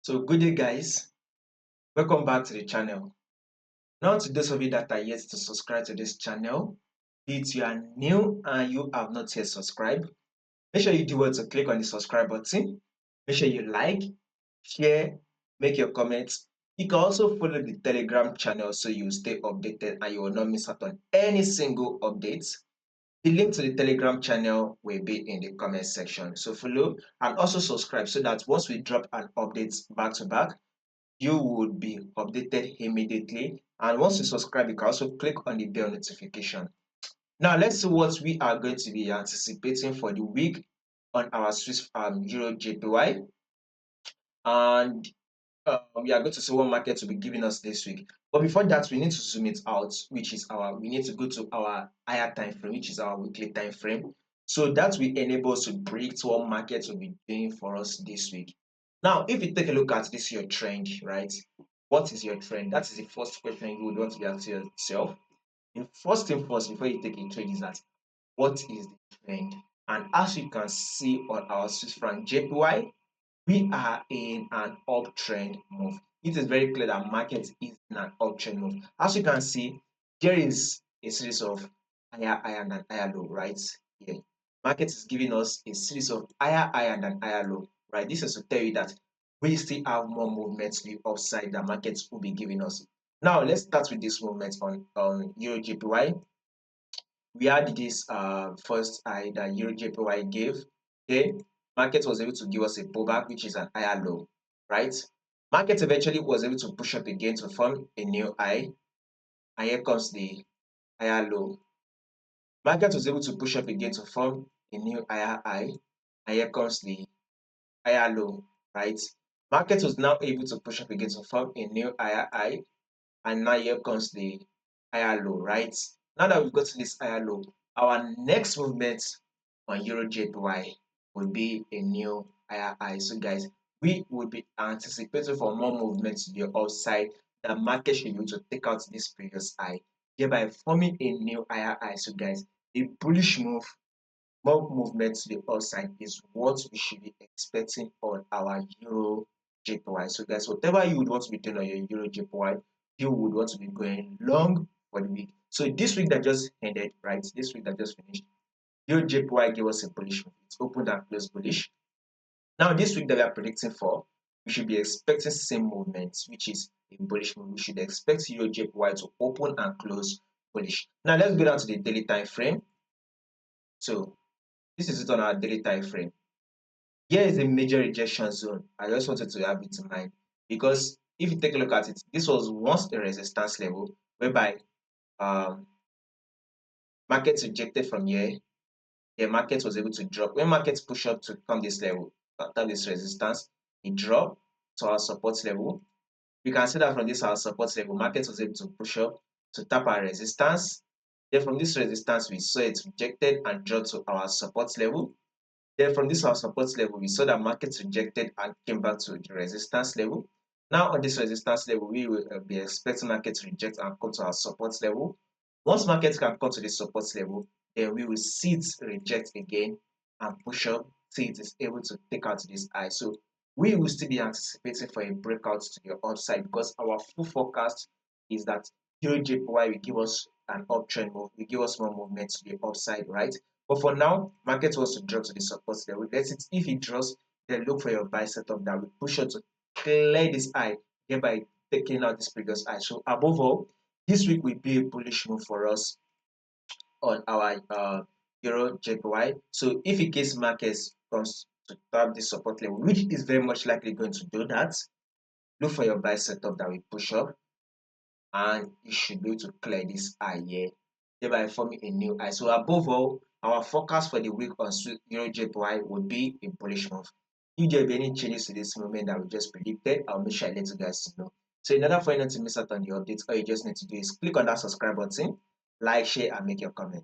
So good day guys, welcome back to the channel. Now to those of you that are yet to subscribe to this channel, if you are new and you have not yet subscribed, make sure you do well to click on the subscribe button. Make sure you like, share, make your comments. You can also follow the Telegram channel so you stay updated and you will not miss out on any single updates. The link to the Telegram channel will be in the comment section. So follow and also subscribe so that once we drop an update back to back, you would be updated immediately. And once you subscribe, you can also click on the bell notification. Now let's see what we are going to be anticipating for the week on our Swiss Euro JPY, and we are going to see what markets will be giving us this week. But before that, we need to zoom it out, which is we need to go to our higher time frame, which is our weekly time frame. So that will enable us to predict what markets will be doing for us this week. Now, if you take a look at this your trend, right? What is your trend? That is the first question you would want to be asking yourself. The first thing first, before you take a trade, is that what is the trend? And as you can see on our Swiss franc JPY, we are in an uptrend move. It is very clear that market is in an uptrend move. As you can see, there is a series of higher and higher low right here. Market is giving us a series of higher and higher low, right? This is to tell you that we still have more movement to the upside that markets will be giving us. Now let's start with this movement on EURJPY. We had this first high that EURJPY gave. Okay, market was able to give us a pullback, which is an higher low, right? Market eventually was able to push up again to form a new high, and here comes the higher low. Market was able to push up again to form a new higher high, and here comes the higher low, right? Market was now able to push up again to form a new higher high, and now here comes the higher low, right? Now that we've got to this higher low, our next movement on EURJPY will be a new higher high. So guys, we will be anticipating for more movement to the upside. The market should be able to take out this previous high, thereby forming a new higher high. So guys, a bullish move, more movement to the upside is what we should be expecting on our EURJPY. So guys, whatever you would want to be doing on your EURJPY, you would want to be going long for the week. So this week that just ended, right? This week that just finished, EURJPY gave us a bullish move. It's opened and closed bullish. Now this week that we are predicting for, we should be expecting same movements, which is a bullish move. We should expect EURJPY to open and close bullish. Now let's go down to the daily time frame. So this is it on our daily time frame. Here is a major rejection zone. I just wanted to have it in mind because if you take a look at it, this was once a resistance level whereby markets rejected from here. The market was able to drop. When markets push up to come this level, after this resistance, it dropped to our support level. We can see that from this our support level, market was able to push up to tap our resistance. Then from this resistance, we saw it rejected and dropped to our support level. Then from this our support level, we saw that market rejected and came back to the resistance level. Now on this resistance level, we will be expecting market to reject and come to our support level. Once market can come to the support level, then we will see it reject again and push up till it is able to take out this high. So we will still be anticipating for a breakout to the upside because our full forecast is that EURJPY will give us an uptrend move, will give us more movement to the upside, right? But for now, market wants to drop to the support level. Let it, if it drops, then look for your buy setup that will push up to clear this high, thereby taking out this previous high. So above all, this week will be a bullish move for us on our EURJPY. So if in case markets comes to tap the support level, which is very much likely going to do that, look for your buy setup that will push up and you should be able to clear this high here, thereby forming a new high. So above all, our forecast for the week on EURJPY would be a bullish move. If there be any changes to this movement that we just predicted, I'll make sure I let you guys know. So in order for you not to miss out on the updates, all you just need to do is click on that subscribe button, like, share, and make your comments.